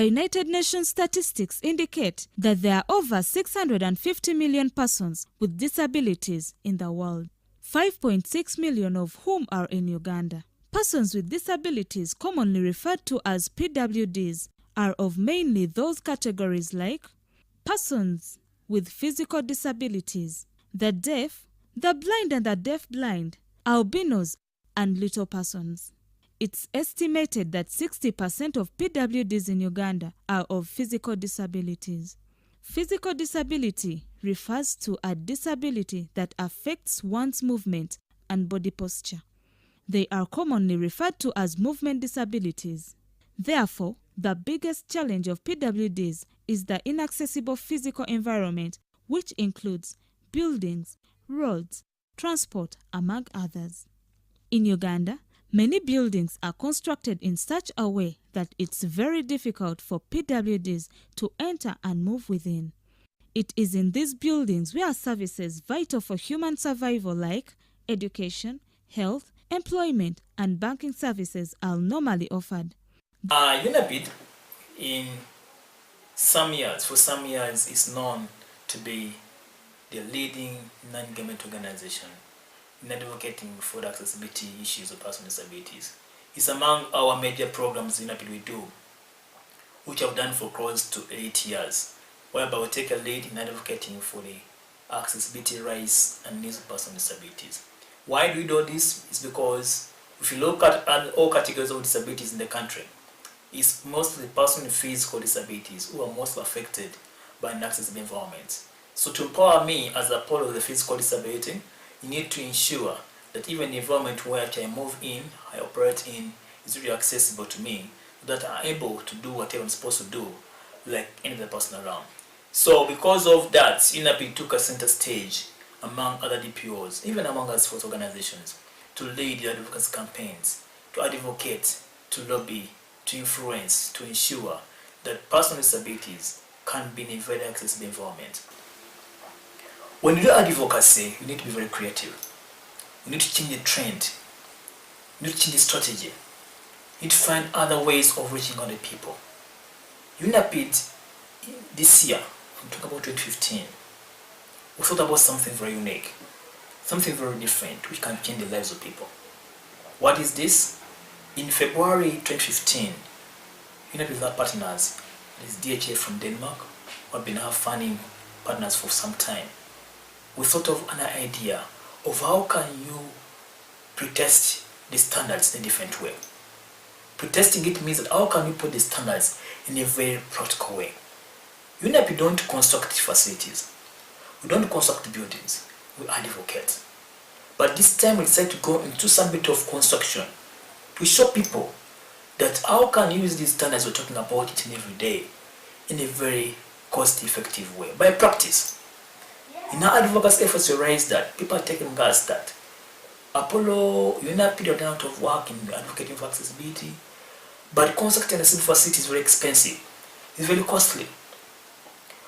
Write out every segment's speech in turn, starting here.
United Nations statistics indicate that there are over 650 million persons with disabilities in the world, 5.6 million of whom are in Uganda. Persons with disabilities, commonly referred to as PWDs, are of mainly those categories like persons with physical disabilities, the deaf, the blind and the deaf-blind, albinos, and little persons. It's estimated that 60% of PWDs in Uganda are of physical disabilities. Physical disability refers to a disability that affects one's movement and body posture. They are commonly referred to as movement disabilities. Therefore, the biggest challenge of PWDs is the inaccessible physical environment, which includes buildings, roads, transport, among others. In Uganda, many buildings are constructed in such a way that it's very difficult for PWDs to enter and move within. It is in these buildings where services vital for human survival like education, health, employment, and banking services are normally offered. UNAPID for some years is known to be the leading non-government organization in advocating for the accessibility issues of persons with disabilities. It's among our major programs UNAPID we do, which I've done for close to 8 years, whereby we take a lead in advocating for the accessibility rights and needs of persons with disabilities. Why do we do this? It's because if you look at all categories of disabilities in the country, it's mostly persons with physical disabilities who are most affected by an accessible environment. So to empower me as a part of the physical disability, you need to ensure that even the environment where I move in, I operate in, is really accessible to me, that I'm able to do whatever I'm supposed to do, like any other person around. So because of that, UNAPID took a center stage among other DPOs, even among us sports organizations, to lead the advocacy campaigns, to advocate, to lobby, to influence, to ensure that persons with disabilities can be in a very accessible environment. When you do advocacy, you need to be very creative. You need to change the trend. You need to change the strategy. You need to find other ways of reaching other people. UNAPID this year, I'm talking about 2015, we thought about something very unique, something very different which can change the lives of people. What is this? In February 2015, UNAPID with our partners, this DHA from Denmark, who have been our funding partners for some time. We thought of an idea of how can you pretest the standards in a different way. Pretesting it means that how can you put the standards in a very practical way. UNAPID don't construct facilities. We don't construct buildings. We advocate. But this time we decided to go into some bit of construction to show people that how can you use these standards we're talking about each and every day in a very cost-effective way, by practice. In our advocacy efforts, we realize that people are taking us that Apollo, UNAPID are done out of work in advocating for accessibility, but constructing a civil facility is very expensive. It's very costly.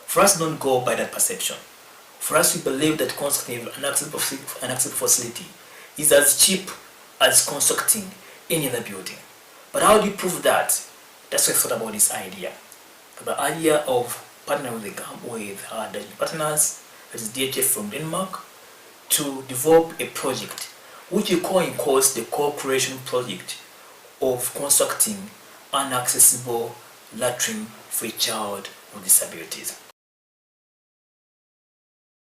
For us, don't go by that perception. For us, we believe that constructing an accessible facility is as cheap as constructing any other building. But how do you prove that? That's why I thought about this idea. The idea of partnering with our Dutch partners, that is DHF from Denmark, to develop a project which we call in quotes the co-creation project of constructing an accessible latrine for a child with disabilities.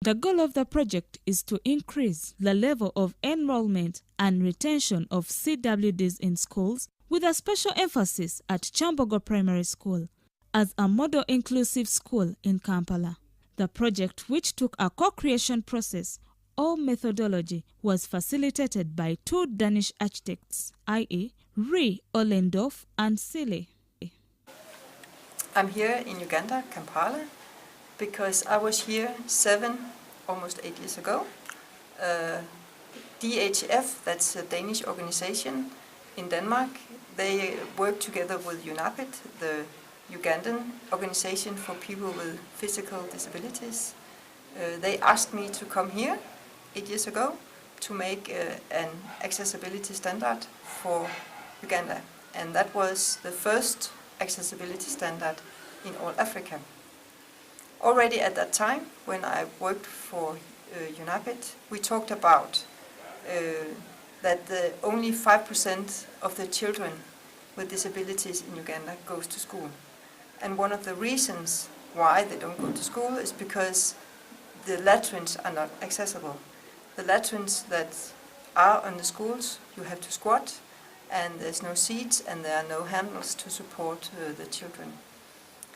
The goal of the project is to increase the level of enrollment and retention of CWDs in schools, with a special emphasis at Kyambogo Primary School as a model inclusive school in Kampala. The project, which took a co-creation process or methodology, was facilitated by two Danish architects, i.e. Rie Ollendorf and Sille. I'm here in Uganda, Kampala, because I was here almost 8 years ago. DHF, that's a Danish organization in Denmark, they work together with UNAPID, the Ugandan organization for people with physical disabilities. They asked me to come here 8 years ago to make an accessibility standard for Uganda. And that was the first accessibility standard in all Africa. Already at that time, when I worked for UNAPID, we talked about that only 5% of the children with disabilities in Uganda goes to school. And one of the reasons why they don't go to school is because the latrines are not accessible. The latrines that are on the schools, you have to squat, and there's no seats, and there are no handles to support the children.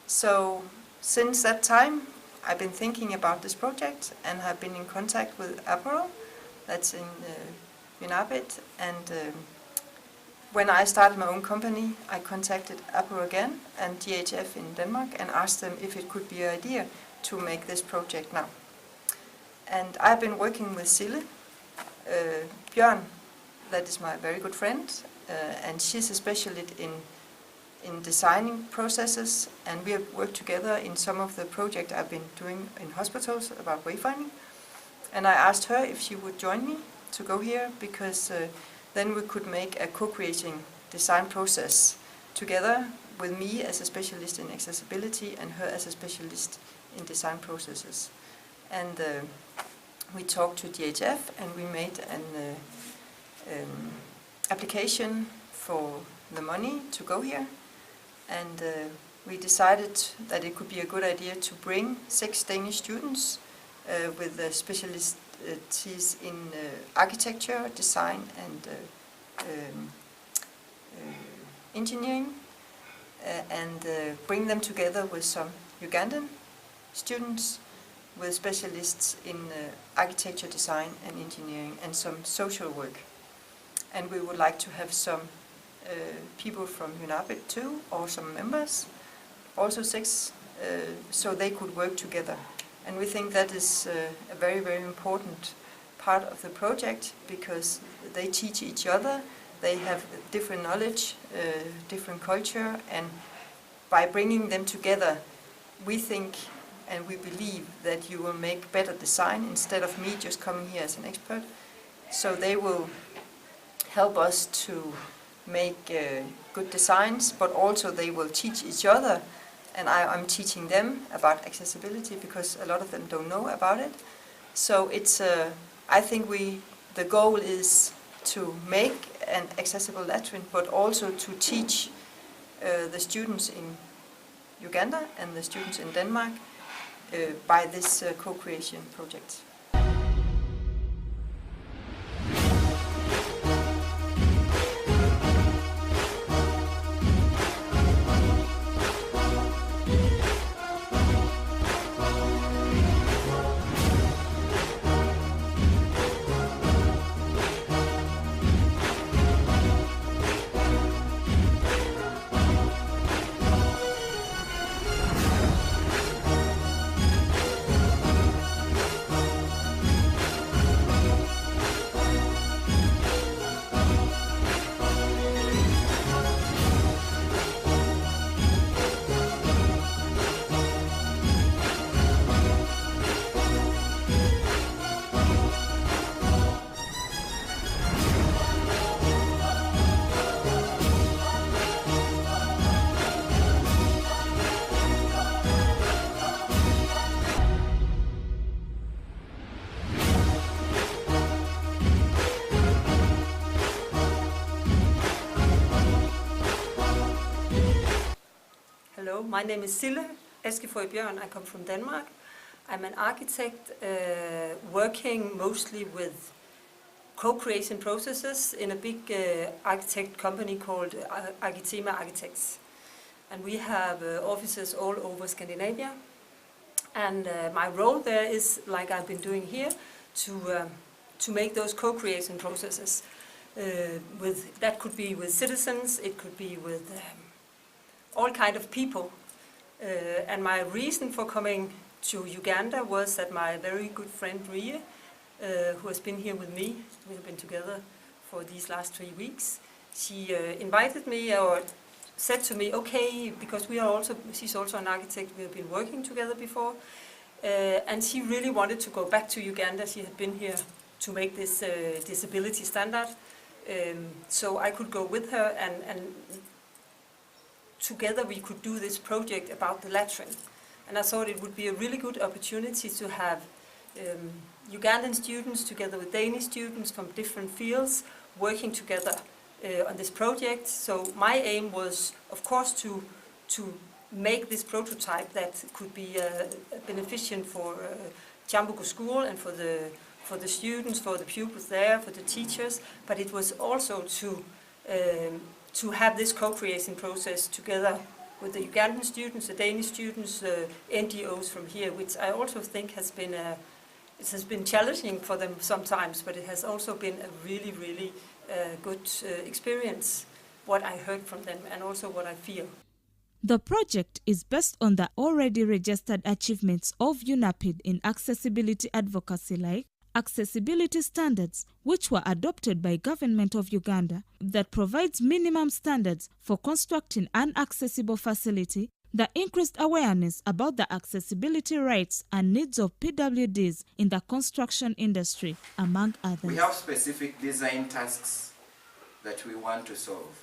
So since that time, I've been thinking about this project and have been in contact with APRO, that's in UNAPID, and when I started my own company, I contacted APRO again and DHF in Denmark and asked them if it could be an idea to make this project now. And I've been working with Sille, Bjørn, that is my very good friend, and she's a specialist in designing processes, and we have worked together in some of the projects I've been doing in hospitals about wayfinding. And I asked her if she would join me to go here, because then we could make a co-creating design process together with me as a specialist in accessibility and her as a specialist in design processes. And we talked to DHF and we made an application for the money to go here. And we decided that it could be a good idea to bring 6 Danish students with specialties in architecture, design and engineering, and bring them together with some Ugandan students with specialists in architecture, design and engineering, and some social work. And we would like to have some people from UNAPID too, or some members, also 6, so they could work together. And we think that is a very, very important part of the project, because they teach each other, they have different knowledge, different culture, and by bringing them together, we think and we believe that you will make better design instead of me just coming here as an expert. So they will help us to make good designs, but also they will teach each other, and I'm teaching them about accessibility because a lot of them don't know about it. So it's I think the goal is to make an accessible latrine, but also to teach the students in Uganda and the students in Denmark by this co-creation project. Hello, my name is Sille Bjørn. I come from Denmark. I'm an architect working mostly with co-creation processes in a big architect company called Arkitema Architects. And we have offices all over Scandinavia. And my role there is, like I've been doing here, to make those co-creation processes. That could be with citizens, it could be with all kind of people. And my reason for coming to Uganda was that my very good friend Rie, who has been here with me, we have been together for these last 3 weeks, she invited me or said to me, okay, because she's also an architect, we have been working together before, and she really wanted to go back to Uganda. She had been here to make this disability standard, so I could go with her and together we could do this project about the latrine. And I thought it would be a really good opportunity to have Ugandan students together with Danish students from different fields working together on this project. So my aim was, of course, to make this prototype that could be beneficial for Kyambogo School and for the students, for the pupils there, for the teachers, but it was also to have this co-creation process together with the Ugandan students, the Danish students, the NGOs from here, which I also think has been challenging for them sometimes, but it has also been a really, really good experience, what I heard from them and also what I feel. The project is based on the already registered achievements of UNAPID in accessibility advocacy, like accessibility standards, which were adopted by Government of Uganda, that provides minimum standards for constructing an accessible facility, the increased awareness about the accessibility rights and needs of PWDs in the construction industry, among others. We have specific design tasks that we want to solve.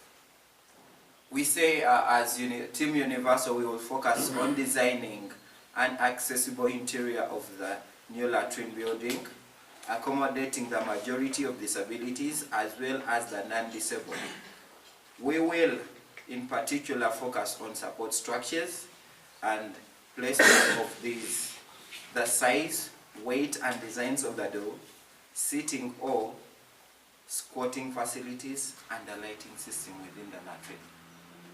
We say as Team Universal, we will focus on designing an accessible interior of the new latrine building, accommodating the majority of disabilities as well as the non-disabled. We will, in particular, focus on support structures and placement of these, the size, weight, and designs of the door, seating or squatting facilities, and the lighting system within the latrine.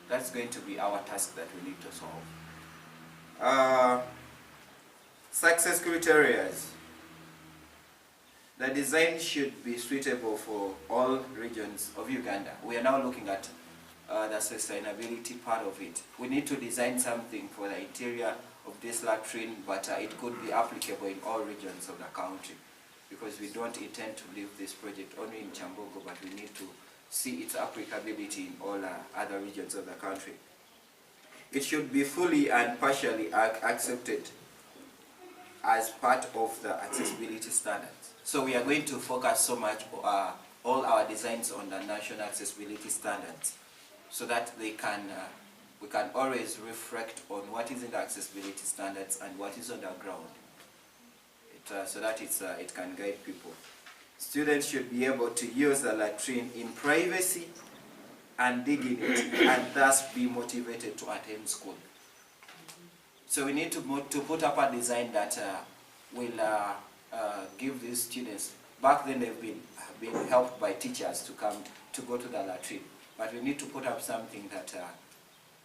That's going to be our task that we need to solve. Success criteria. The design should be suitable for all regions of Uganda. We are now looking at the sustainability part of it. We need to design something for the interior of this latrine, but it could be applicable in all regions of the country, because we don't intend to leave this project only in Kyambogo, but we need to see its applicability in all other regions of the country. It should be fully and partially accepted as part of the accessibility standards. So we are going to focus so much all our designs on the national accessibility standards, so that we can always reflect on what is in the accessibility standards and what is on the ground, so that it can guide people. Students should be able to use the latrine in privacy and dignity, and thus be motivated to attend school. So we need to put up a design that will give these students, back then they've been helped by teachers to go to the latrine, but we need to put up something that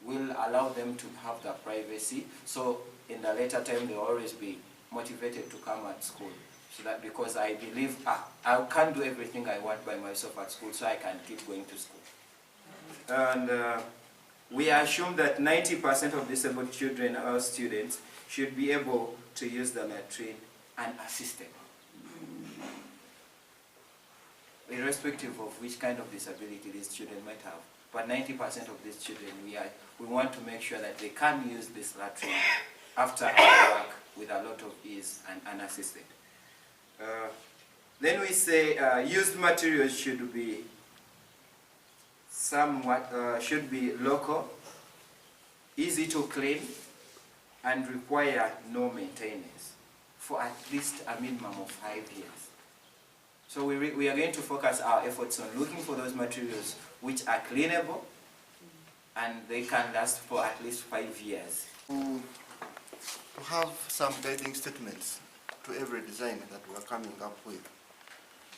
will allow them to have the privacy, so in the later time they'll always be motivated to come at school. So that, because I believe I can't do everything I want by myself at school, so I can keep going to school. And we assume that 90% of disabled children or students should be able to use the latrine unassisted, irrespective of which kind of disability these children might have. But 90% of these children, we want to make sure that they can use this latrine after our work with a lot of ease and unassisted. Then we say used materials should be local, easy to clean, and require no maintenance for at least a minimum of 5 years. So we are going to focus our efforts on looking for those materials which are cleanable and they can last for at least 5 years. To have some guiding statements to every design that we are coming up with.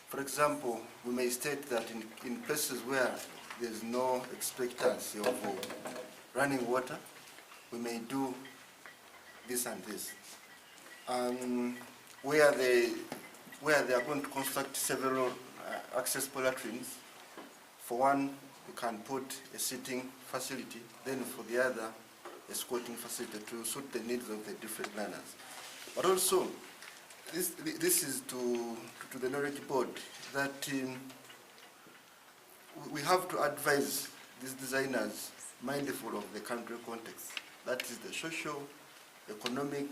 For example, we may state that in places where there's no expectancy of running water, we may do this and this. Where they are going to construct several accessible latrines, for one, you can put a sitting facility, then for the other, a squatting facility to suit the needs of the different learners. But also, this is to the knowledge board that we have to advise these designers mindful of the country context. That is the social, economic,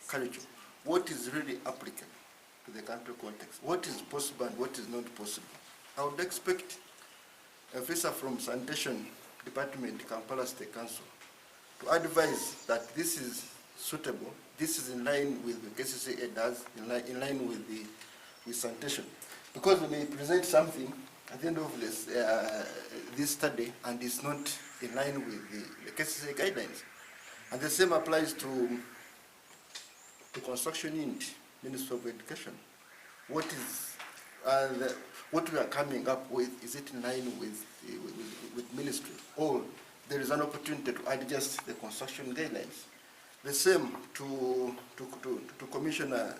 culture. What is really applicable to the country context? What is possible and what is not possible? I would expect a officer from sanitation Department, Kampala State Council, to advise that this is suitable, this is in line with the KCCA does, in line with with sanitation. Because we may present something at the end of this study and it's not in line with the KCCA guidelines. And the same applies to construction unit, Ministry of Education. What is what we are coming up with, is it in line with ministry, or there is an opportunity to adjust the construction guidelines? The same to Commissioner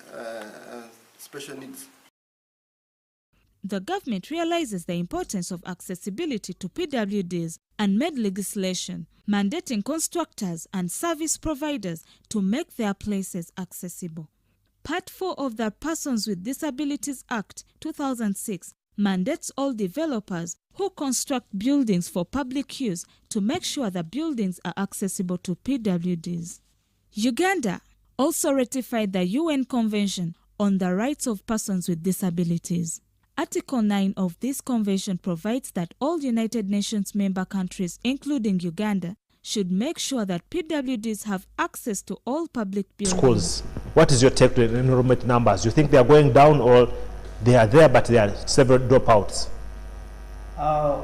Special Needs. The government realizes the importance of accessibility to PWDs and made legislation mandating constructors and service providers to make their places accessible. Part 4 of the Persons with Disabilities Act 2006 mandates all developers who construct buildings for public use to make sure the buildings are accessible to PWDs. Uganda also ratified the UN Convention on the Rights of Persons with Disabilities. Article 9 of this convention provides that all United Nations member countries, including Uganda, should make sure that PWDs have access to all public buildings. Schools, what is your take to enrollment numbers? Do you think they are going down, or they are there but there are several dropouts?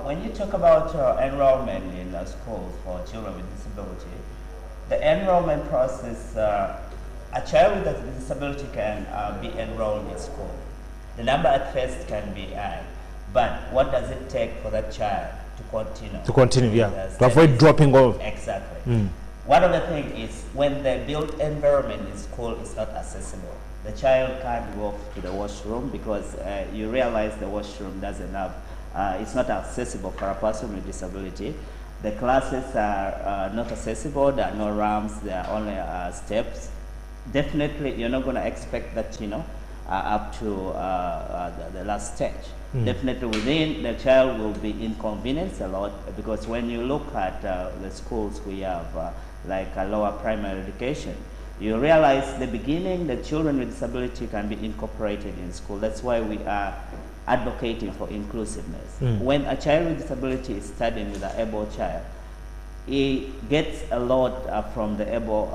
When you talk about enrollment in schools for children with disability, the enrollment process, a child with a disability can be enrolled in school. The number at first can be high, but what does it take for that child to continue? To continue, yeah. To avoid dropping off. Exactly. One of the things is when the built environment in school is not accessible, the child can't go to the washroom because you realize the washroom doesn't have, it's not accessible for a person with disability. The classes are not accessible, there are no ramps, there are only steps. Definitely, you're not going to expect that, up to the last stage. Definitely within, the child will be inconvenienced a lot, because when you look at the schools we have, like a lower primary education, you realize the beginning, the children with disability can be incorporated in school. That's why we are advocating for inclusiveness. When a child with disability is studying with an able child, he gets a lot from the able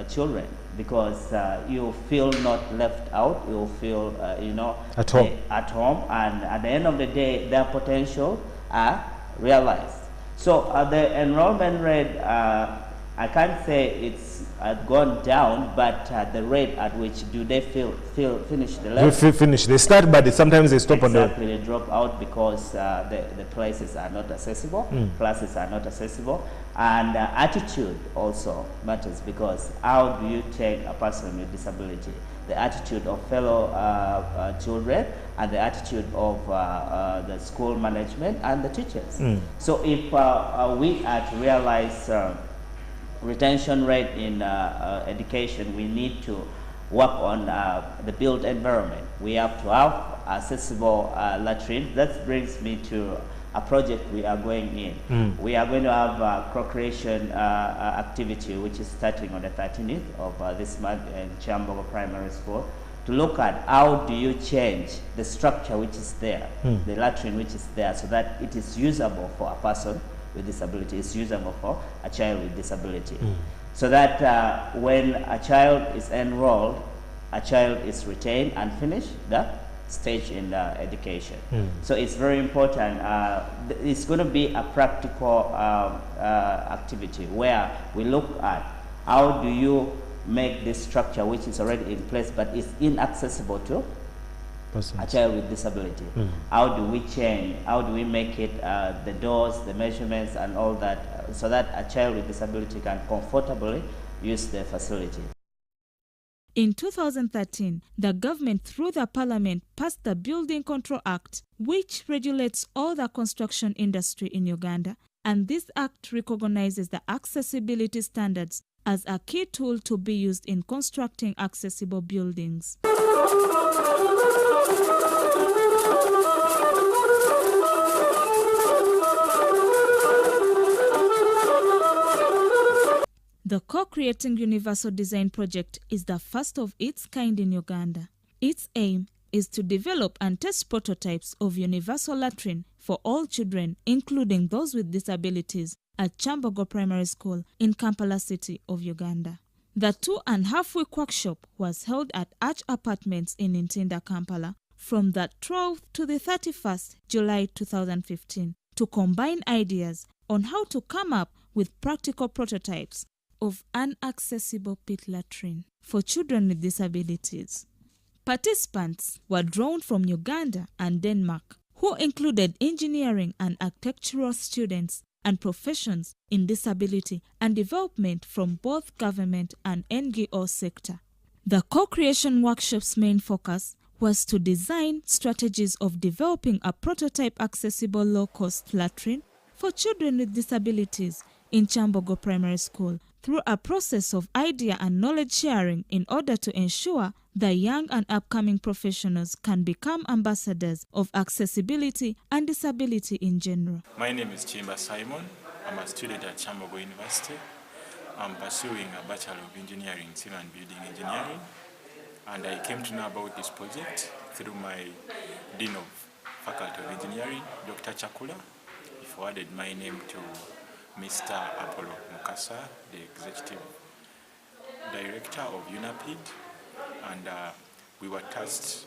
children, because you feel not left out, you feel at home, and at the end of the day their potential are realized. So the enrollment rate, I can't say it's gone down, but the rate at which do they finish the level? Finish. They start, but sometimes they stop on the... Exactly, they drop out because the places are not accessible, classes are not accessible, and attitude also matters, because how do you take a person with disability? The attitude of fellow children and the attitude of the school management and the teachers. So if we are to realize retention rate in education, we need to work on the built environment. We have to have accessible latrine. That brings me to a project we are going in. We are going to have a co-creation activity, which is starting on the 13th of this month in Kyambogo Primary School, to look at how do you change the structure which is there, the latrine which is there, so that it is usable for a person with disability, is usable for a child with disability. So that when a child is enrolled, a child is retained and finish the stage in education. So it's very important. It's going to be a practical activity where we look at how do you make this structure which is already in place but is inaccessible to a child with disability. How do we change, how do we make it, the doors, the measurements and all that, so that a child with disability can comfortably use the facility. In 2013, the government through the parliament passed the Building Control Act, which regulates all the construction industry in Uganda, and this act recognizes the accessibility standards as a key tool to be used in constructing accessible buildings. The Co-Creating Universal Design project is the first of its kind in Uganda. Its aim is to develop and test prototypes of universal latrine for all children, including those with disabilities, at Kyambogo Primary School in Kampala City of Uganda. The 2.5-week workshop was held at Arch Apartments in Ntinda, Kampala, from the 12th to the 31st July 2015, to combine ideas on how to come up with practical prototypes of an accessible pit latrine for children with disabilities. Participants were drawn from Uganda and Denmark, who included engineering and architectural students and professions in disability and development from both government and NGO sector. The co-creation workshop's main focus was to design strategies of developing a prototype accessible low-cost latrine for children with disabilities in Kyambogo Primary School through a process of idea and knowledge sharing in order to ensure the young and upcoming professionals can become ambassadors of accessibility and disability in general. My name is Chimba Simon. I'm a student at Kyambogo University. I'm pursuing a Bachelor of Engineering, Civil and Building Engineering. And I came to know about this project through my Dean of Faculty of Engineering, Dr. Chakula. He forwarded my name to Mr. Apollo Mukasa, the Executive Director of UNAPID, and we were tasked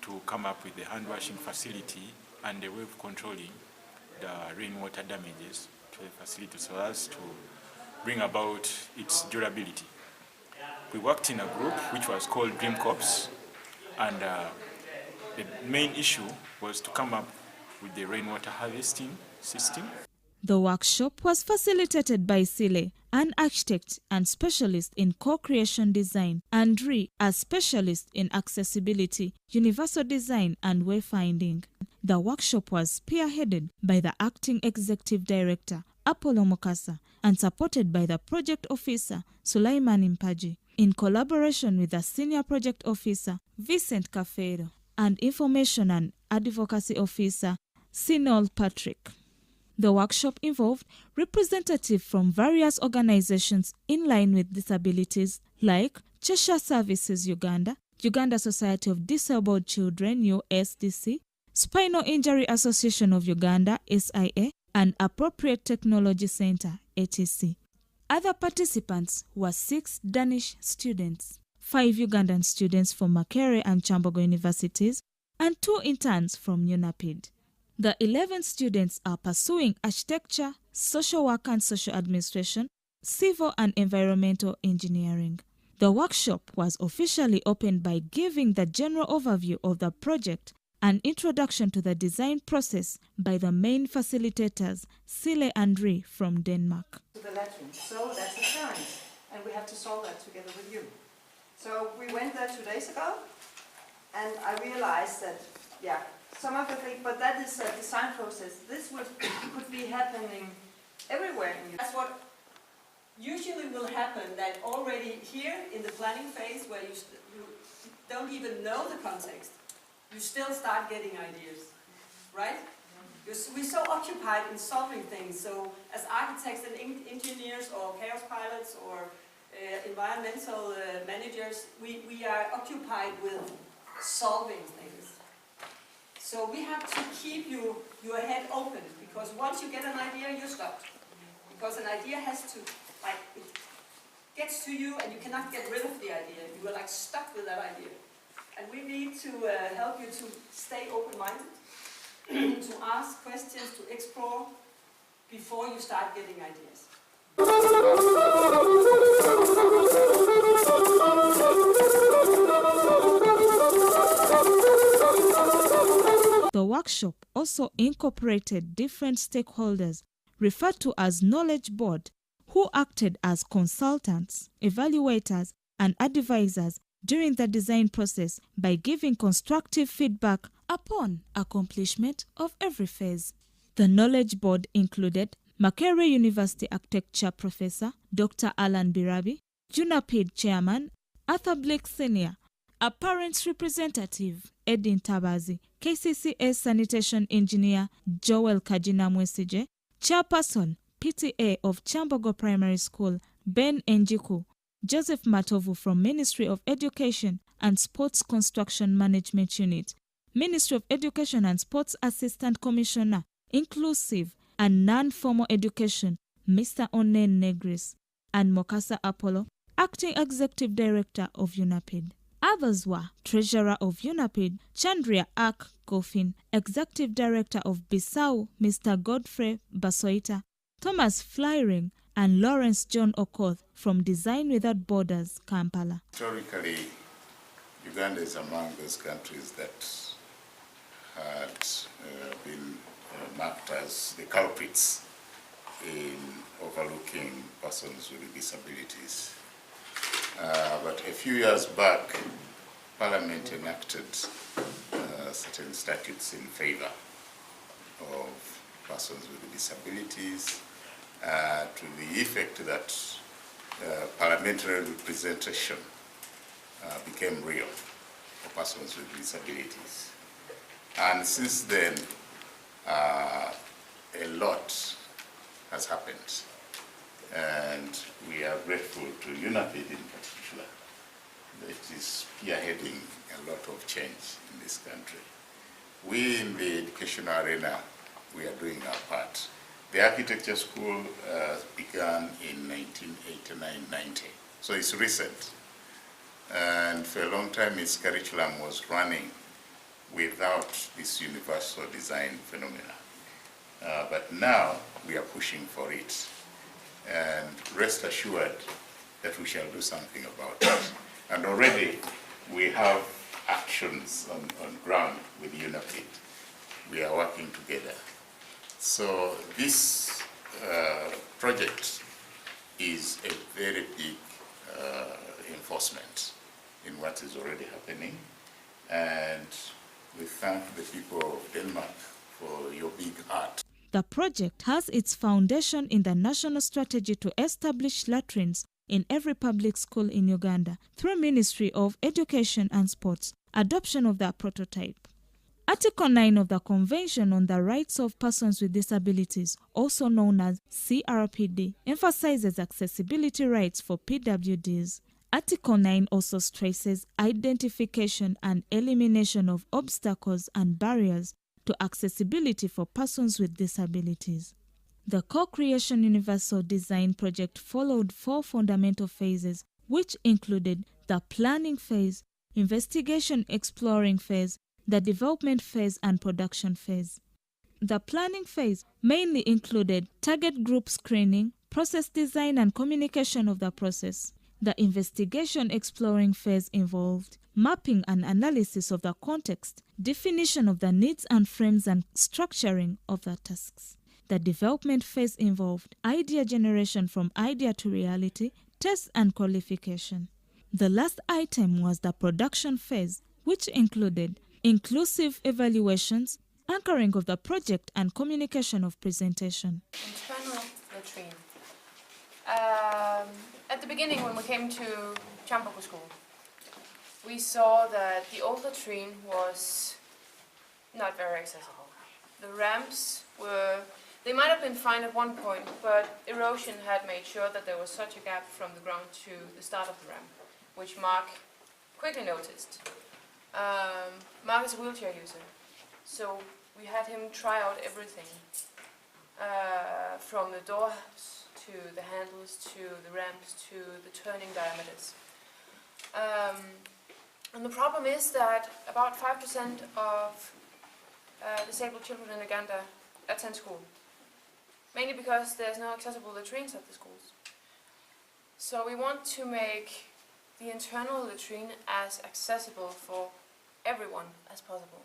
to come up with the hand washing facility and the way of controlling the rainwater damages to the facility so as to bring about its durability. We worked in a group which was called Dream Corps, and the main issue was to come up with the rainwater harvesting system. The workshop was facilitated by Sile, an architect and specialist in co-creation design, and Ri, a specialist in accessibility, universal design, and wayfinding. The workshop was spearheaded by the acting executive director, Apollo Mukasa, and supported by the project officer, Sulaiman Mpaji, in collaboration with the senior project officer, Vincent Kafero, and information and advocacy officer, Sinol Patrick. The workshop involved representatives from various organizations in line with disabilities like Cheshire Services Uganda, Uganda Society of Disabled Children USDC, Spinal Injury Association of Uganda SIA, and Appropriate Technology Center ATC. Other participants were 6 Danish students, 5 Ugandan students from Makerere and Kyambogo universities, and 2 interns from UNAPID. The 11 students are pursuing architecture, social work and social administration, civil and environmental engineering. The workshop was officially opened by giving the general overview of the project and introduction to the design process by the main facilitators, Sile and Ri from Denmark. The latrine. So that's the challenge, and we have to solve that together with you. So we went there 2 days ago, and I realized that, some of the things, but that is a design process. This could be happening everywhere. That's what usually will happen, that already here in the planning phase where you don't even know the context, you still start getting ideas, right? We're so occupied in solving things, so as architects and engineers or chaos pilots or environmental managers, we are occupied with solving things. So we have to keep your head open, because once you get an idea, you stop. Because an idea has to, it gets to you and you cannot get rid of the idea. You are stuck with that idea. And we need to help you to stay open-minded, to ask questions, to explore before you start getting ideas. The workshop also incorporated different stakeholders, referred to as Knowledge Board, who acted as consultants, evaluators, and advisors during the design process by giving constructive feedback upon accomplishment of every phase. The Knowledge Board included Makerere University Architecture Professor Dr. Alan Birabi, UNAPID Chairman Arthur Blake Sr., a parents representative Edin Tabazi, KCCS Sanitation Engineer Joel Kajina Mwesije, Chairperson PTA of Kyambogo Primary School Ben Enjiku, Joseph Matovu from Ministry of Education and Sports Construction Management Unit, Ministry of Education and Sports Assistant Commissioner, Inclusive and Non-Formal Education, Mr. Onen Negris, and Mokasa Apollo, Acting Executive Director of UNAPID. Others were Treasurer of UNAPID, Chandria Ak Gofin, Executive Director of Bissau, Mr. Godfrey Basoita, Thomas Flyring, and Lawrence John Okoth from Design Without Borders, Kampala. Historically, Uganda is among those countries that had been marked as the culprits in overlooking persons with disabilities. But a few years back, Parliament enacted certain statutes in favor of persons with disabilities to the effect that parliamentary representation became real for persons with disabilities. And since then, a lot has happened. And we are grateful to UNAPID in particular that is spearheading a lot of change in this country. We in the educational arena, we are doing our part. The architecture school began in 1989-90, so it's recent. And for a long time, its curriculum was running without this universal design phenomena. But now we are pushing for it. And rest assured that we shall do something about it. And already we have actions on ground with UNAPID. We are working together. So this project is a very big enforcement in what is already happening. And we thank the people of Denmark for your big heart. The project has its foundation in the national strategy to establish latrines in every public school in Uganda through Ministry of Education and Sports, adoption of the prototype. Article 9 of the Convention on the Rights of Persons with Disabilities, also known as CRPD, emphasizes accessibility rights for PWDs. Article 9 also stresses identification and elimination of obstacles and barriers to accessibility for persons with disabilities. The Co-Creation Universal Design Project followed 4 fundamental phases, which included the planning phase, investigation exploring phase, the development phase, and production phase. The planning phase mainly included target group screening, process design, and communication of the process. The investigation exploring phase involved mapping and analysis of the context, definition of the needs and frames, and structuring of the tasks. The development phase involved idea generation from idea to reality, test and qualification. The last item was the production phase, which included inclusive evaluations, anchoring of the project, and communication of presentation. Internal latrine. At the beginning, when we came to Kyambogo School, we saw that the old latrine was not very accessible. The ramps they might have been fine at one point, but erosion had made sure that there was such a gap from the ground to the start of the ramp, which Mark quickly noticed. Mark is a wheelchair user, so we had him try out everything, from the doors to the handles, to the ramps, to the turning diameters. And the problem is that about 5% of disabled children in Uganda attend school, mainly because there's no accessible latrines at the schools. So we want to make the internal latrine as accessible for everyone as possible,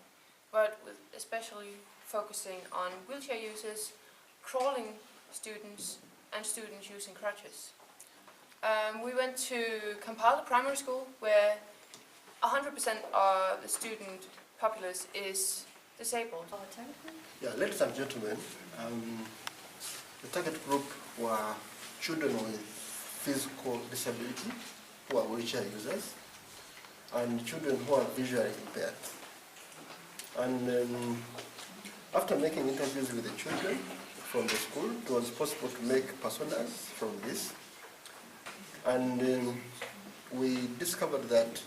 but with especially focusing on wheelchair users, crawling students, and students using crutches. We went to Kyambogo Primary School, where 100% of the student populace is disabled. Yeah, ladies and gentlemen, the target group were children with physical disability who are wheelchair users and children who are visually impaired. And after making interviews with the children from the school, it was possible to make personas from this. And we discovered that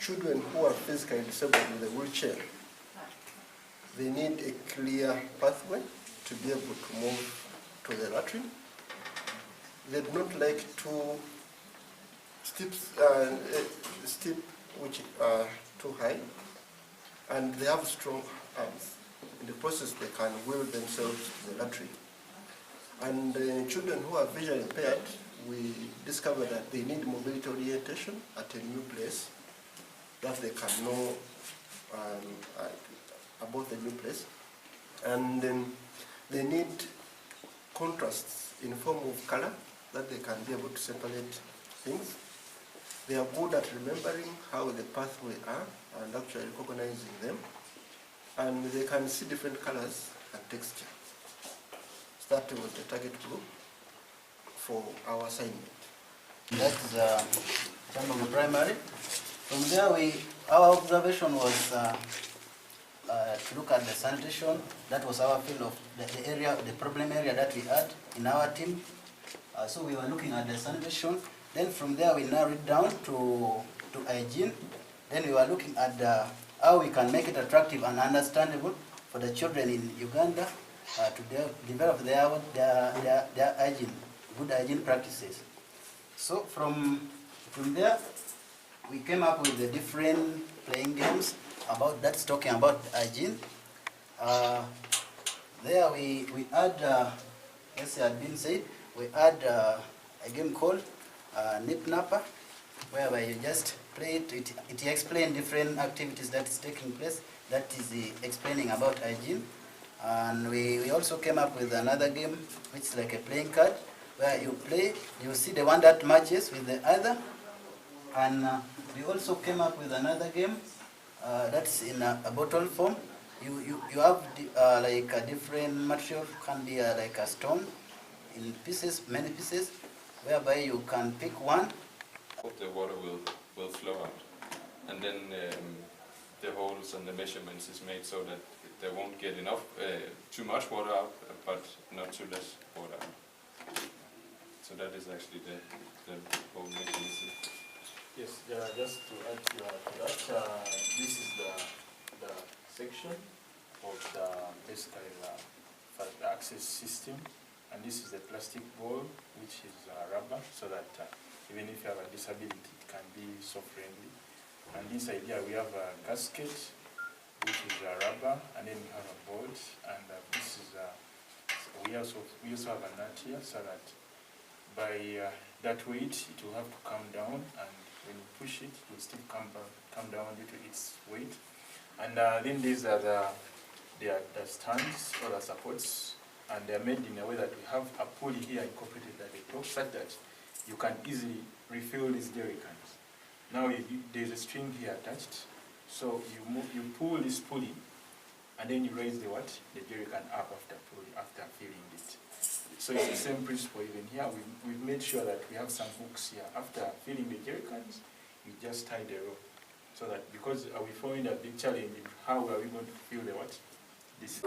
children who are physically disabled with a wheelchair, they need a clear pathway to be able to move to the latrine. They do not like two steps which are too high, and they have strong arms. In the process, they can wheel themselves to the latrine. And children who are visually impaired, we discovered that they need mobility orientation at a new place, that they can know about the new place. And they need contrasts in form of color, that they can be able to separate things. They are good at remembering how the pathway are and actually recognizing them. And they can see different colors and texture. So that was the target group for our assignment. That's Kyambogo Primary. From there, our observation was to look at the sanitation. That was our field of the area, the problem area that we had in our team. So we were looking at the sanitation. Then from there, we narrowed it down to hygiene. Then we were looking at how we can make it attractive and understandable for the children in Uganda to develop their hygiene, good hygiene practices. So from there, we came up with the different playing games that's talking about hygiene. There we had, as had been said, we had a game called Nip Napper, whereby you just play it. It explains different activities that is taking place, that is explaining about hygiene. And we also came up with another game, which is like a playing card, where you play, you see the one that matches with the other. And we also came up with another game that's in a bottle form. You have like a different material, can be like a stone in pieces, many pieces, whereby you can pick one. The water will flow out, and then the holes and the measurements is made so that there won't get enough, too much water out, but not too less water out. So that is actually the whole mechanism. Yes, just to add to that, this is the section of the basically the access system, and this is the plastic ball, which is rubber, so that even if you have a disability, it can be so friendly. And this idea, we have a gasket, which is rubber, and then we have a bolt, and this is we also have a nut here, so that by that weight, it will have to come down, and when you push it, it will still come down due to its weight. And then these are the stands or the supports, and they are made in a way that we have a pulley here incorporated at the top, such that you can easily refill these jerry cans. Now there's a string here attached, so you pull this pulley, and then you raise the jerry can up after filling it. So it's the same principle even here. We've made sure that we have some hooks here. After filling the jerry cans, you just tie the rope, so that, because we find a big challenge in how are we going to fill the this.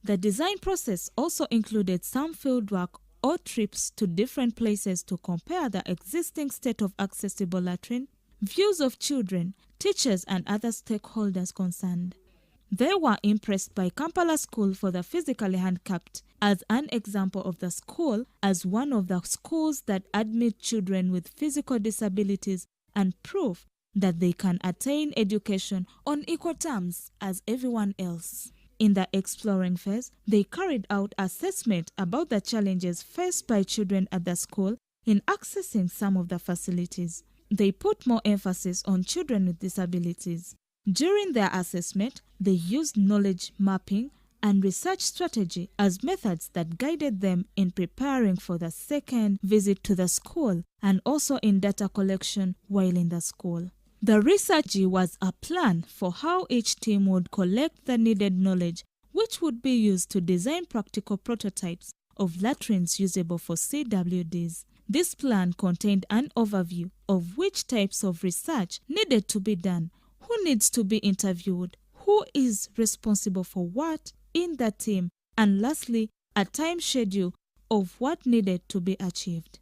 The design process also included some fieldwork or trips to different places to compare the existing state of accessible latrine, views of children, teachers and other stakeholders concerned. They were impressed by Kampala School for the Physically Handicapped as an example of the school as one of the schools that admit children with physical disabilities and proof that they can attain education on equal terms as everyone else. In the exploring phase, they carried out assessment about the challenges faced by children at the school in accessing some of the facilities. They put more emphasis on children with disabilities. During their assessment, they used knowledge mapping and research strategy as methods that guided them in preparing for the second visit to the school and also in data collection while in the school. The research was a plan for how each team would collect the needed knowledge, which would be used to design practical prototypes of latrines usable for CWDs. This plan contained an overview of which types of research needed to be done, who needs to be interviewed, who is responsible for what in the team, and lastly, a time schedule of what needed to be achieved.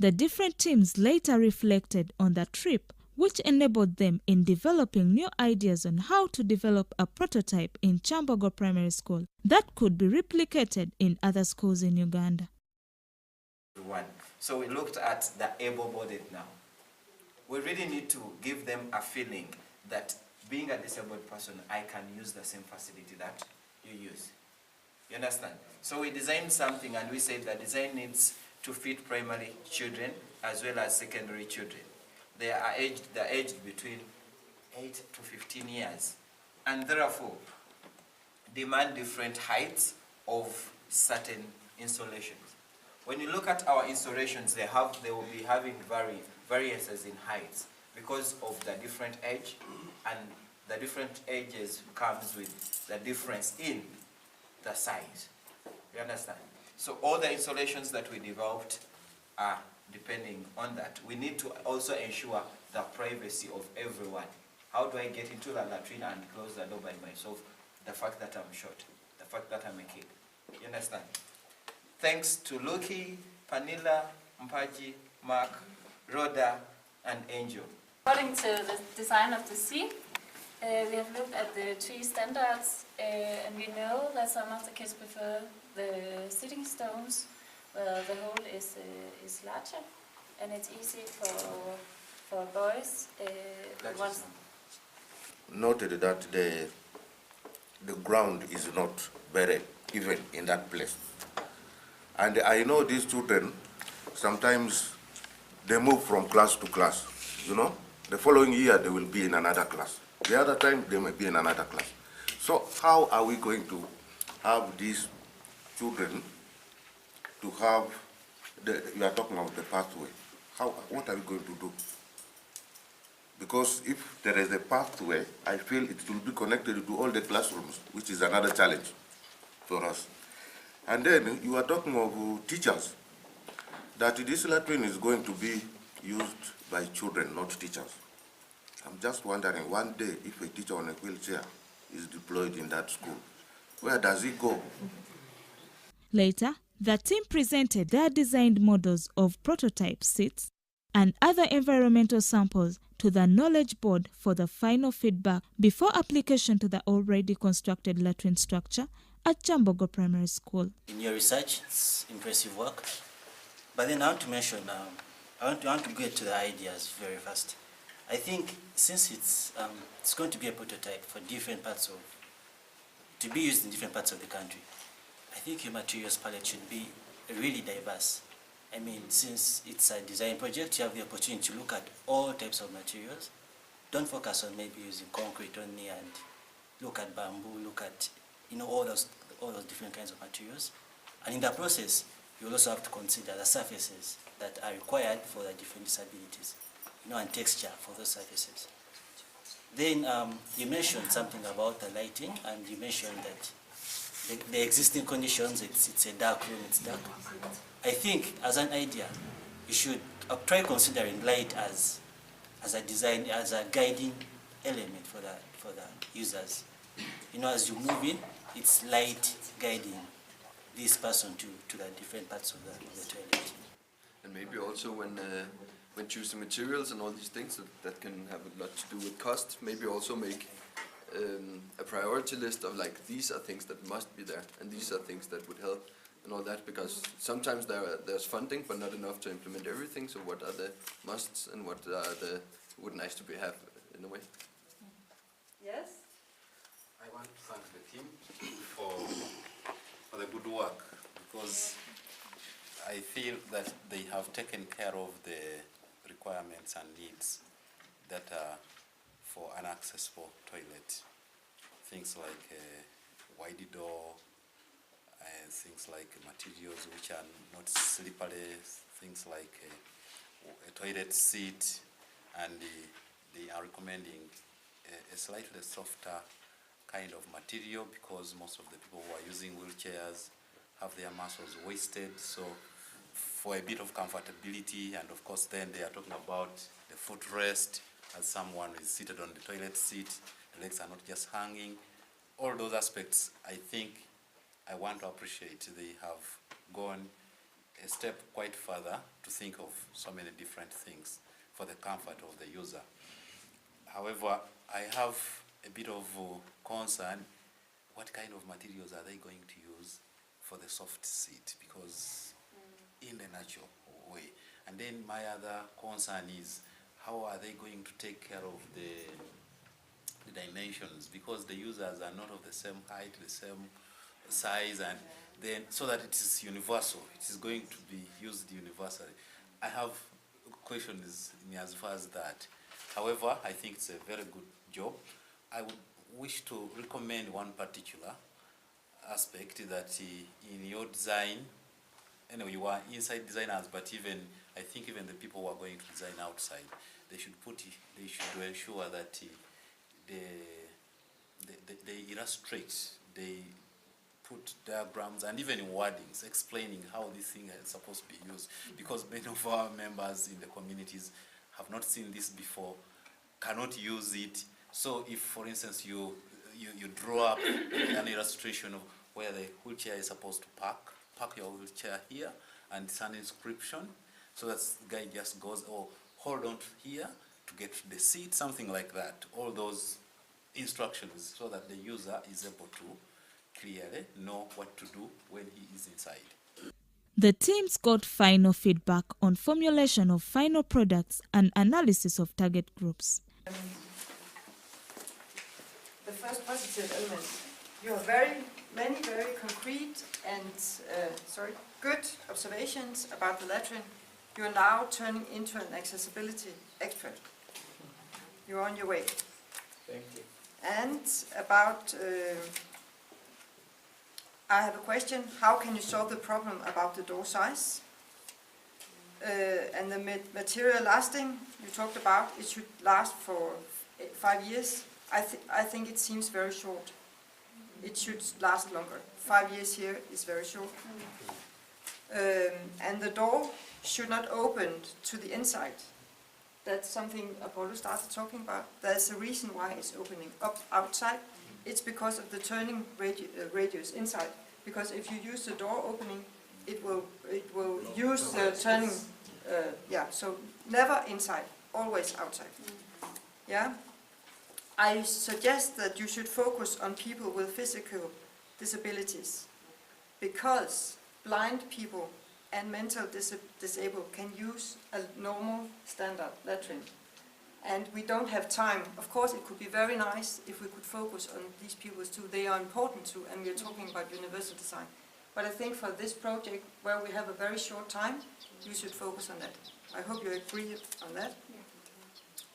The different teams later reflected on the trip, which enabled them in developing new ideas on how to develop a prototype in Kyambogo Primary School that could be replicated in other schools in Uganda. So we looked at the able-bodied now. We really need to give them a feeling that being a disabled person, I can use the same facility that you use. You understand? So we designed something and we said the design needs to fit primary children as well as secondary children. They're aged between 8 to 15 years and therefore demand different heights of certain installations. When you look at our installations, they will be having variances in heights because of the different age, and the different ages comes with the difference in the size. You understand? So all the installations that we developed are depending on that. We need to also ensure the privacy of everyone. How do I get into the latrine and close the door by myself? The fact that I'm short, the fact that I'm a kid. You understand? Thanks to Luki, Panila, Mpaji, Mark, Rhoda, and Angel. According to the design of the seat, we have looked at the 3 standards, and we know that some of the kids prefer the sitting stones, where the hole is larger, and it's easy for boys. Noted that the ground is not very even in that place. And I know these children, sometimes they move from class to class, you know. The following year they will be in another class. The other time they may be in another class. So how are we going to have these children to have, you are talking about the pathway. What are we going to do? Because if there is a pathway, I feel it will be connected to all the classrooms, which is another challenge for us. And then you are talking of teachers, that this latrine is going to be used by children, not teachers. I'm just wondering, one day, if a teacher on a wheelchair is deployed in that school, where does he go? Later, the team presented their designed models of prototype seats and other environmental samples to the knowledge board for the final feedback before application to the already constructed latrine structure at Kyambogo Primary School. In your research, it's impressive work. But then I want to mention, I want to get to the ideas very fast. I think since it's going to be a prototype for different parts of, to be used in different parts of the country, I think your materials palette should be really diverse. I mean, since it's a design project, you have the opportunity to look at all types of materials. Don't focus on maybe using concrete only, and look at bamboo, look at, all those all those different kinds of materials. And in that process, you also have to consider the surfaces that are required for the different disabilities, and texture for those surfaces. Then you mentioned something about the lighting, and you mentioned that the existing conditions, it's a dark room, it's dark. I think, as an idea, you should try considering light as a design, as a guiding element for the users. As you move in, it's light guiding this person to the different parts of the toilet. And maybe also when choosing materials and all these things that can have a lot to do with cost, maybe also make a priority list of like, these are things that must be there and these are things that would help and all that, because sometimes there's funding but not enough to implement everything. So what are the musts and what are the would nice to have in a way? Yes? I want to thank the team for the good work, because I feel that they have taken care of the requirements and needs that are for an accessible toilet. Things like a wide door, things like materials which are not slippery, things like a toilet seat, and they are recommending a slightly softer kind of material, because most of the people who are using wheelchairs have their muscles wasted. So for a bit of comfortability, and of course then they are talking about the footrest, as someone is seated on the toilet seat, the legs are not just hanging. All those aspects, I think, I want to appreciate. They have gone a step quite further to think of so many different things for the comfort of the user. However, I have a bit of concern. What kind of materials are they going to use for the soft seat? Because in a natural way. And then my other concern is, how are they going to take care of the dimensions? Because the users are not of the same height, the same size, and then so that it is universal. It is going to be used universally. I have questions in as far as that. However, I think it's a very good job. I would wish to recommend one particular aspect, that in your design, anyway, you are inside designers, but I think even the people who are going to design outside, they should ensure that they illustrate, they put diagrams and even wordings explaining how this thing is supposed to be used, because many of our members in the communities have not seen this before, cannot use it. So if, for instance, you draw up an illustration of where the wheelchair is supposed to park your wheelchair here, and it's an inscription, so that the guy just goes, oh, hold on here to get to the seat, something like that. All those instructions, so that the user is able to clearly know what to do when he is inside. The teams got final feedback on formulation of final products and analysis of target groups. The first positive element, you have many very concrete and good observations about the latrine. You are now turning into an accessibility expert. You're on your way. Thank you. And about, I have a question, how can you solve the problem about the door size? And the material lasting, you talked about, it should last for 5 years. I think it seems very short. It should last longer. 5 years here is very short. And the door should not open to the inside. That's something Apollo started talking about. There's a reason why it's opening up outside. It's because of the turning radius inside. Because if you use the door opening, it will use the turning. So never inside, always outside. Yeah. I suggest that you should focus on people with physical disabilities, because blind people and mental disabled can use a normal standard latrine. And we don't have time. Of course, it could be very nice if we could focus on these people too. They are important too, and we're talking about universal design. But I think for this project, where we have a very short time, you should focus on that. I hope you agree on that.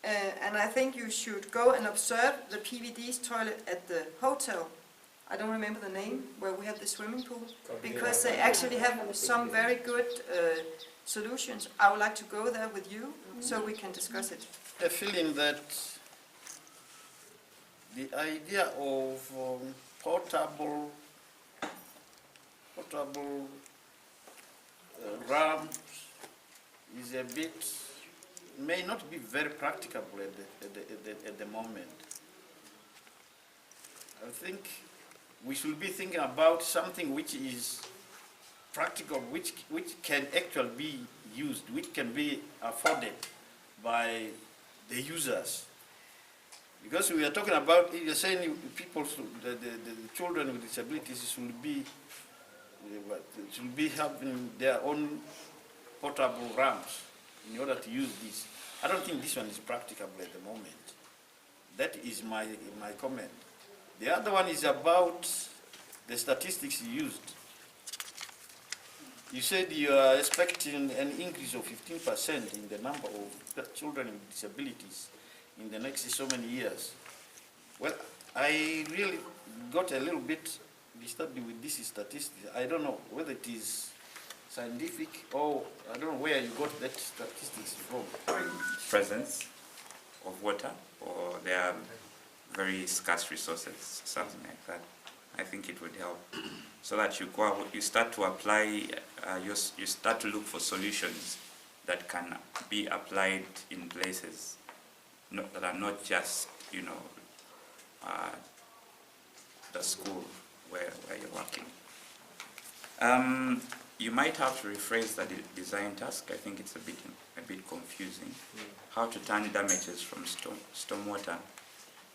And I think you should go and observe the PVD's toilet at the hotel I don't remember the name, where we have the swimming pool, because they actually have some very good solutions. I would like to go there with you so we can discuss it. The feeling that the idea of portable ramps is a bit, may not be very practicable at the moment. I think we should be thinking about something which is practical, which can actually be used, which can be afforded by the users. Because we are talking about, you're saying people, the children with disabilities should be having their own portable ramps in order to use this. I don't think this one is practicable at the moment. That is my comment. The other one is about the statistics you used. You said you are expecting an increase of 15% in the number of children with disabilities in the next so many years. Well, I really got a little bit disturbed with this statistics. I don't know whether it is scientific or I don't know where you got that statistics from. Presence of water, or there are very scarce resources, something like that. I think it would help, so that you start to apply, you start to look for solutions that can be applied in places that are not just, the school where you're working. You might have to rephrase the design task. I think it's a bit confusing. How to turn damages from stormwater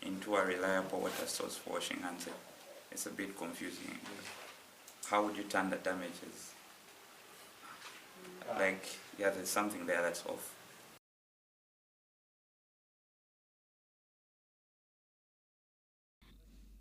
into a reliable water source for washing hands. It's a bit confusing. How would you turn the damages? There's something there that's off.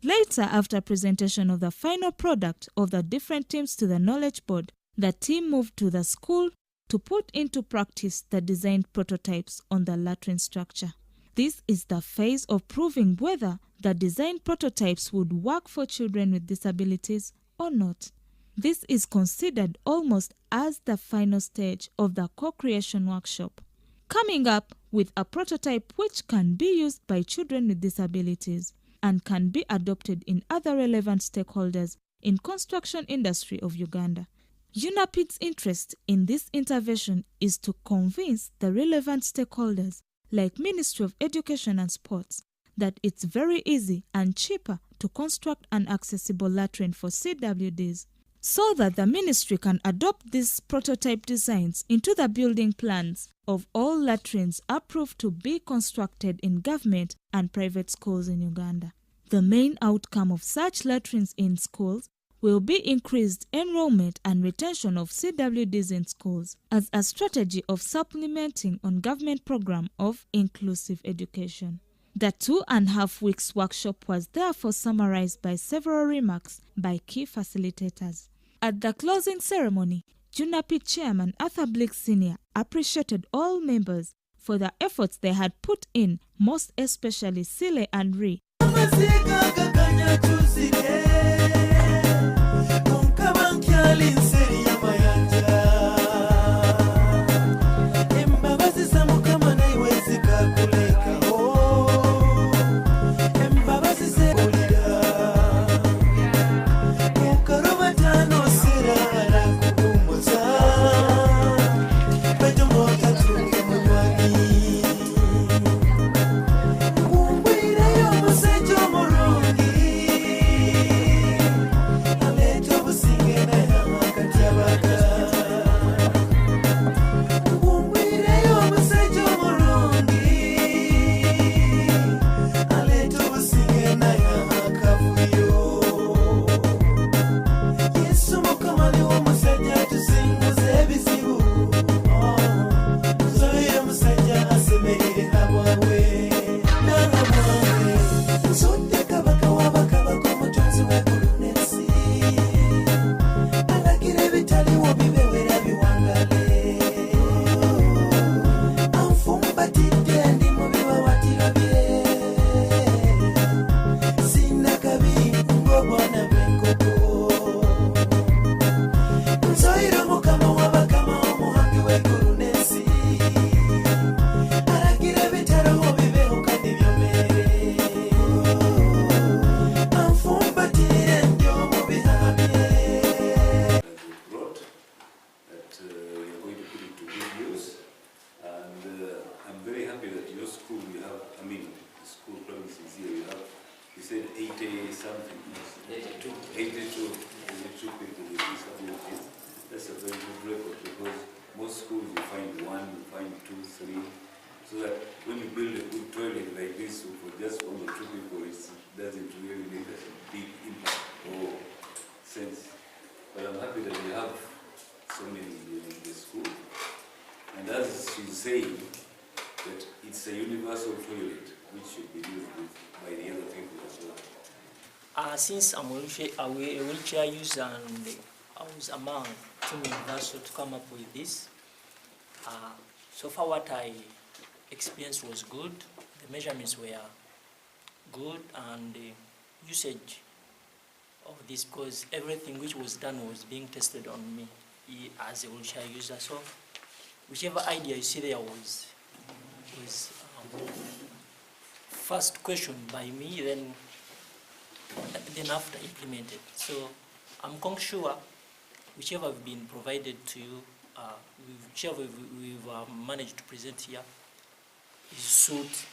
Later, after presentation of the final product of the different teams to the Knowledge Board, the team moved to the school to put into practice the designed prototypes on the latrine structure. This is the phase of proving whether the designed prototypes would work for children with disabilities or not. This is considered almost as the final stage of the co-creation workshop, coming up with a prototype which can be used by children with disabilities and can be adopted in other relevant stakeholders in construction industry of Uganda. UNAPID's interest in this intervention is to convince the relevant stakeholders like Ministry of Education and Sports that it's very easy and cheaper to construct an accessible latrine for CWDs, so that the ministry can adopt these prototype designs into the building plans of all latrines approved to be constructed in government and private schools in Uganda. The main outcome of such latrines in schools will be increased enrollment and retention of CWDs in schools as a strategy of supplementing on government program of inclusive education. The 2.5 weeks workshop was therefore summarized by several remarks by key facilitators. At the closing ceremony, UNAPID Chairman Arthur Blick Sr. appreciated all members for the efforts they had put in, most especially Sile and Ree. 82 people with disabilities. That's a very good record because most schools you find 1, you find 2, 3. So that when you build a good toilet like this for just 1 or 2 people, it doesn't really make a big impact or sense. But I'm happy that we have so many in the school. And as you say, that it's a universal toilet which should be used with by the other people as well. Since I'm a wheelchair user and I was among Team Universal to come up with this, so far what I experienced was good. The measurements were good and the usage of this, because everything which was done was being tested on me as a wheelchair user. So whichever idea you see there was first questioned by me, then after implemented. So I'm quite sure whichever have been provided to you, whichever we've managed to present here is suit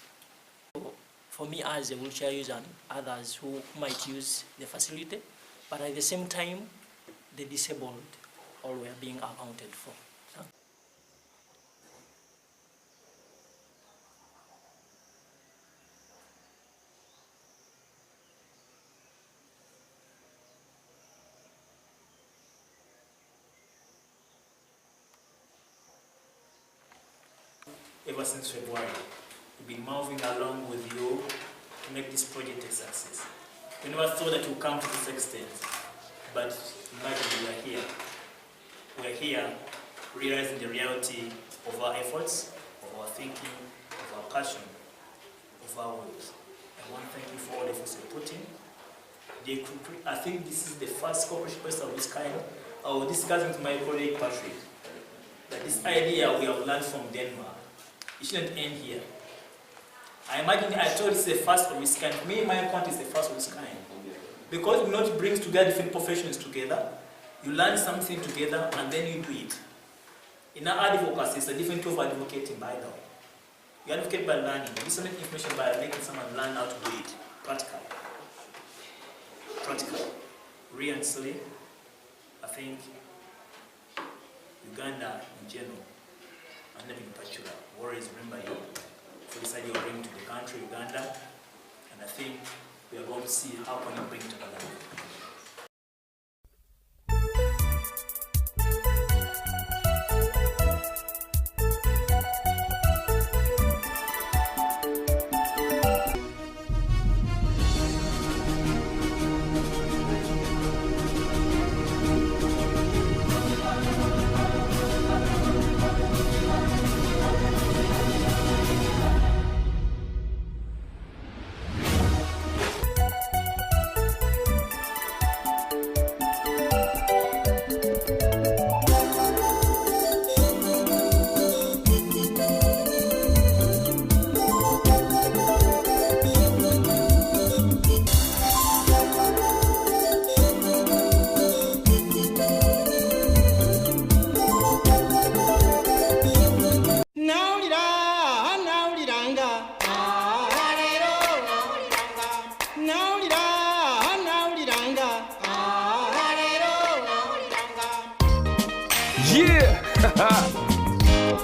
for me as a wheelchair user and others who might use the facility, but at the same time the disabled all were being accounted for. Ever since February, we've been moving along with you to make this project a success. We never thought that we'd come to this extent, but imagine we are here. We are here realizing the reality of our efforts, of our thinking, of our passion, of our works. I want to thank you for all the efforts you put in. I think this is the first corporate quest of this kind. I was discussing with my colleague Patrick that this idea we have learned from Denmark, it shouldn't end here. I imagine I told it's the first of its kind. For me, my account is the first of its kind. Because it not brings together different professions together, you learn something together and then you do it. In our advocacy, it's a different way of advocating by law. You advocate by learning. You disseminate information by making someone learn how to do it. Practical. Practical. Recently, I think Uganda in general, and in particular, warriors remember you for this idea of bringing to the country, Uganda, and I think we are going to see how can we bring it to the land.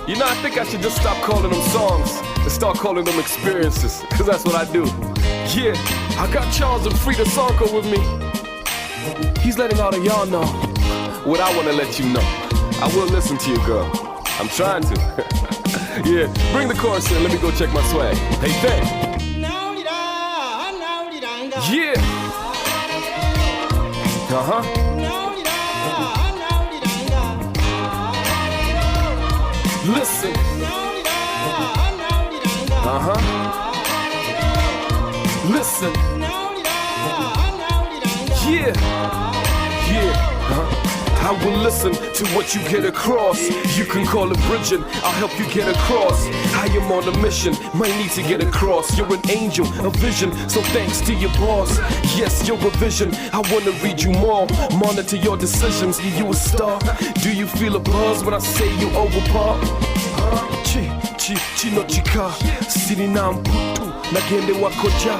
You know, I think I should just stop calling them songs and start calling them experiences, because that's what I do. Yeah, I got Charles and Frida Sonko with me. He's letting all of y'all know what I want to let you know. I will listen to you, girl. I'm trying to. Yeah, bring the chorus in. Let me go check my swag. Hey, thanks. Yeah. Uh-huh. Listen. Uh-huh. Listen. Yeah. Yeah. Uh-huh. I will listen to what you get across. You can call it bridging, I'll help you get across. I am on a mission, might need to get across. You're an angel, a vision, so thanks to your boss. Yes, you're a vision, I wanna read you more. Monitor your decisions, you a star. Do you feel a buzz when I say you over par? Chi no chika, siri na mputu. nagende wakoja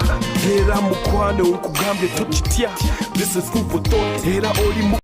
era mukwano nkugambye tukitya. This is food for thought era oli mu